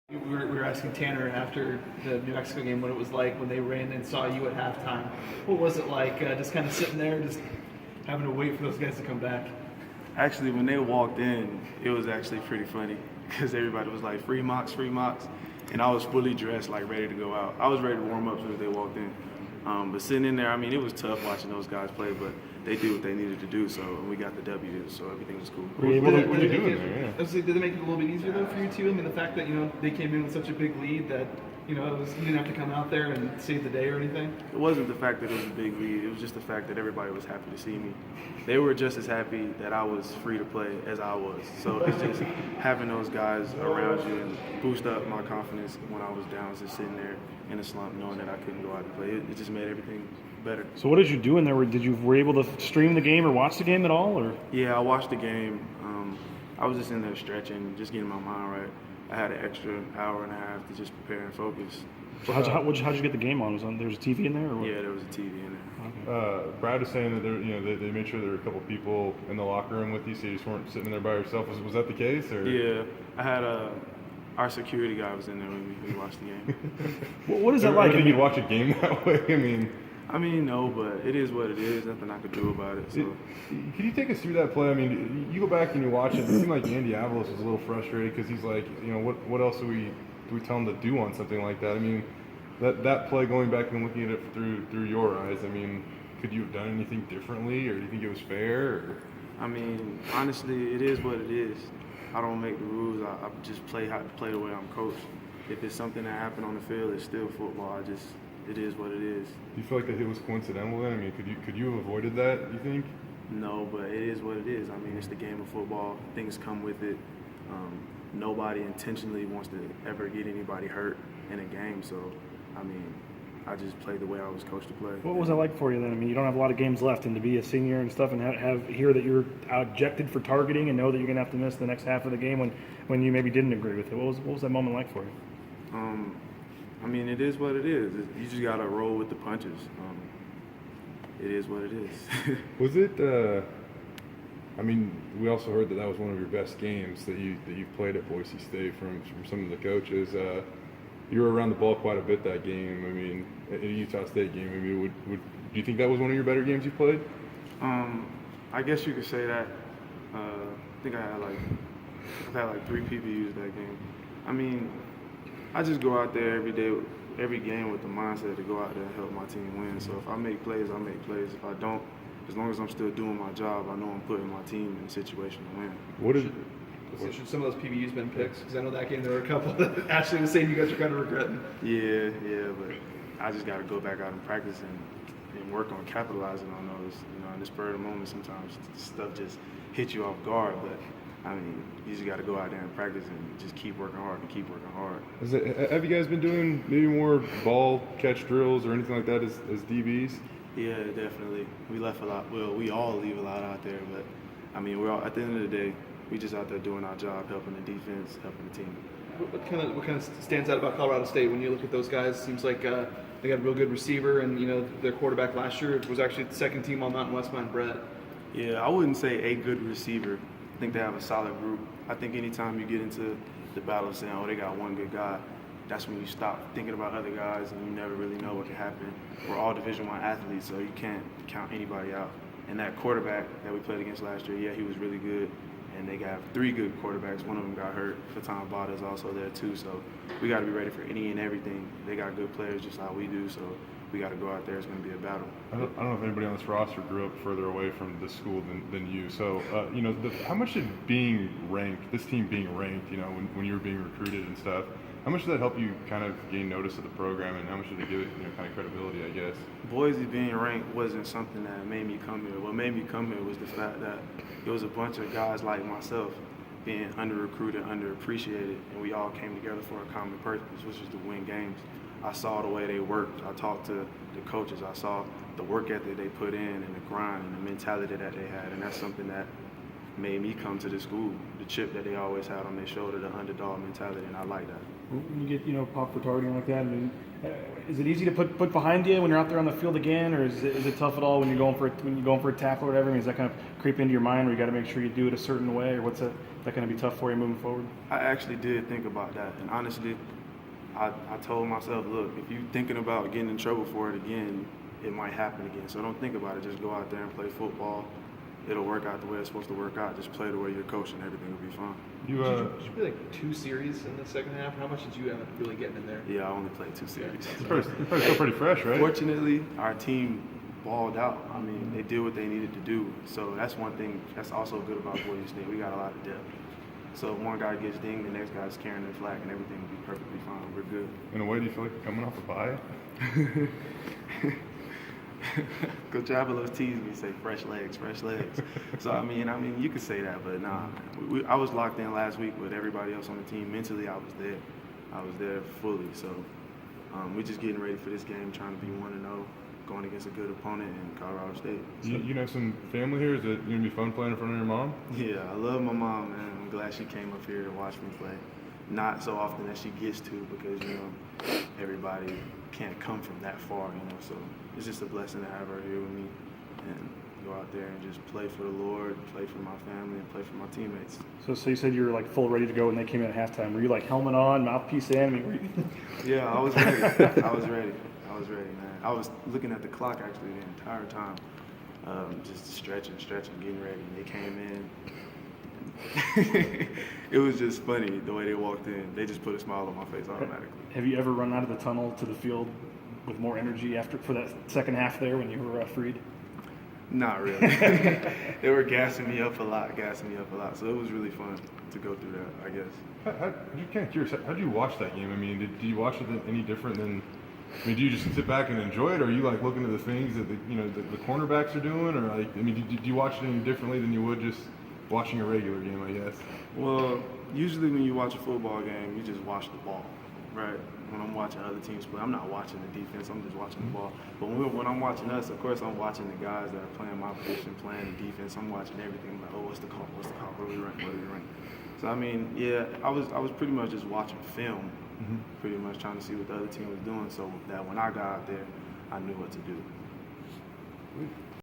We were asking Tanner after the New Mexico game what it was like when they ran and saw you at halftime. What was it like just kind of sitting there, just having to wait for those guys to come back? Actually, when they walked in, it was actually pretty funny because everybody was like, free Mox, and I was fully dressed, like ready to go out. I was ready to warm up as soon as they walked in. But sitting in there, I mean, it was tough watching those guys play, but they did what they needed to do, so we got the W, so everything was cool. What did you do in there? Did they make it a little bit easier though for you too? I mean, the fact that they came in with such a big lead that you didn't have to come out there and save the day or anything. It wasn't the fact that it was a big lead. It was just the fact that everybody was happy to see me. They were just as happy that I was free to play as I was. So it's just having those guys around you and boost up my confidence when I was down, just sitting there in a slump, knowing that I couldn't go out and play. It just made everything better. So what did you do in there? Were you able to stream the game or watch the game at all? Or Yeah, I watched the game. I was just in there stretching, just getting my mind right. I had an extra hour and a half to just prepare and focus. so how'd you get the game on? There was a TV in there? Or what? Yeah, there was a TV in there. Okay. Brad was saying that they made sure there were a couple people in the locker room with you, so you just weren't sitting there by yourself. Was that the case? Or? Yeah, I had our security guy was in there when we watched the game. What is that like? I think you'd watch a game that way. I mean, no, but it is what it is. Nothing I could do about it. So. Can you take us through that play? I mean, you go back and you watch it. It seemed like Andy Avalos was a little frustrated because he's like, what else do we tell him to do on something like that? I mean, that play, going back and looking at it through your eyes, I mean, could you have done anything differently, or do you think it was fair? Or? I mean, honestly, it is what it is. I don't make the rules. I just play the way I'm coached. If it's something that happened on the field, it's still football. It is what it is. Do you feel like that hit was coincidental then? I mean, could you have avoided that, you think? No, but it is what it is. I mean, it's the game of football. Things come with it. Nobody intentionally wants to ever get anybody hurt in a game. So, I mean, I just played the way I was coached to play. What was it like for you then? I mean, you don't have a lot of games left, and to be a senior and stuff, and hear that you're ejected for targeting, and know that you're gonna have to miss the next half of the game when you maybe didn't agree with it. What was that moment like for you? I mean, it is what it is. You just gotta roll with the punches. It is what it is. Was it? I mean, we also heard that was one of your best games that you played at Boise State from some of the coaches. You were around the ball quite a bit that game. I mean, at a Utah State game. I mean, do you think that was one of your better games you played? I guess you could say that. I think I've had like 3 PBUs that game. I mean, I just go out there every day, every game with the mindset to go out there and help my team win. So if I make plays, I make plays. If I don't, as long as I'm still doing my job, I know I'm putting my team in a situation to win. Should some of those PBUs been picks? Because I know that game there were a couple that Ashley was saying you guys are kind of regretting. Yeah, but I just got to go back out and practice and work on capitalizing on those. In the spur of the moment, sometimes stuff just hits you off guard, but I mean, you just got to go out there and practice and just keep working hard and keep working hard. Have you guys been doing maybe more ball catch drills or anything like that as DBs? Yeah, definitely. We left a lot. Well, we all leave a lot out there, but I mean, we're all, at the end of the day, we just out there doing our job, helping the defense, helping the team. What kind of stands out about Colorado State when you look at those guys? It seems like they got a real good receiver, and their quarterback last year was actually the second team on Mountain West behind Brett. Yeah, I wouldn't say a good receiver. I think they have a solid group. I think anytime you get into the battle of saying, oh, they got one good guy, that's when you stop thinking about other guys and you never really know what can happen. We're all Division I athletes, so you can't count anybody out. And that quarterback that we played against last year, yeah, he was really good. And they got 3 good quarterbacks. One of them got hurt. Fatan Bada is also there too. So we got to be ready for any and everything. They got good players just like we do. So we got to go out there. It's going to be a battle. I don't know if anybody on this roster grew up further away from this school than you. So, how much did this team being ranked, when you were being recruited and stuff, how much did that help you kind of gain notice of the program, and how much did it give it, kind of credibility, I guess? Boise being ranked wasn't something that made me come here. What made me come here was the fact that it was a bunch of guys like myself being under-recruited, underappreciated, and we all came together for a common purpose, which was to win games. I saw the way they worked. I talked to the coaches. I saw the work ethic they put in and the grind and the mentality that they had, and that's something that made me come to the school. The chip that they always had on their shoulder, the underdog mentality, and I like that. When you get popped for targeting like that, I mean, is it easy to put behind you when you're out there on the field again, or is it tough at all when you're going for a tackle or whatever? I mean, does that kind of creep into your mind where you got to make sure you do it a certain way, or is that going to be tough for you moving forward? I actually did think about that, and honestly, I told myself, look, if you're thinking about getting in trouble for it again, it might happen again. So don't think about it. Just go out there and play football. It'll work out the way it's supposed to work out. Just play the way you're coaching. Everything will be fine. Did you play like 2 series in the second half? How much did you end up really getting in there? Yeah, I only played 2 series. It's still pretty fresh, right? Fortunately, our team balled out. I mean, they did what they needed to do. So that's one thing that's also good about Boise State. We got a lot of depth. So if one guy gets dinged, the next guy's carrying the flag, and everything will be perfectly fine. We're good. In a way, do you feel like you're coming off a bye? Coach Avalos teased me, say fresh legs, fresh legs. So I mean, you could say that, but nah. I was locked in last week with everybody else on the team. Mentally, I was there fully. So we're just getting ready for this game, trying to be 1-0, going against a good opponent in Colorado State. So, You know some family here? Is it gonna be fun playing in front of your mom? yeah, I love my mom, man. I'm glad she came up here to watch me play. Not so often as she gets to, because everybody can't come from that far, so it's just a blessing to have her here with me and go out there and just play for the Lord, play for my family, and play for my teammates. So you said you were like full ready to go when they came in at halftime. Were you like helmet on, mouthpiece in? I mean, were you... Yeah, I was ready. I was ready, man. I was looking at the clock actually the entire time, just stretching, getting ready. They came in. It was just funny the way they walked in. They just put a smile on my face automatically. Have you ever run out of the tunnel to the field with more energy for that second half there when you were freed? Not really. They were gassing me up a lot. So it was really fun to go through that, I guess. I'm kind of curious. How did you watch that game? I mean, did you watch it any different than? I mean, do you just sit back and enjoy it, or are you like looking at the things that the cornerbacks are doing, or like, I mean, did you watch it any differently than you would just watching a regular game, I guess? Well, usually when you watch a football game, you just watch the ball, right? When I'm watching other teams play, I'm not watching the defense, I'm just watching the ball. But when I'm watching us, of course, I'm watching the guys that are playing my position, playing the defense. I'm watching everything. I'm like, oh, what's the call? What are we running? So, I mean, yeah, I was pretty much just watching film, pretty much trying to see what the other team was doing, so that when I got out there, I knew what to do.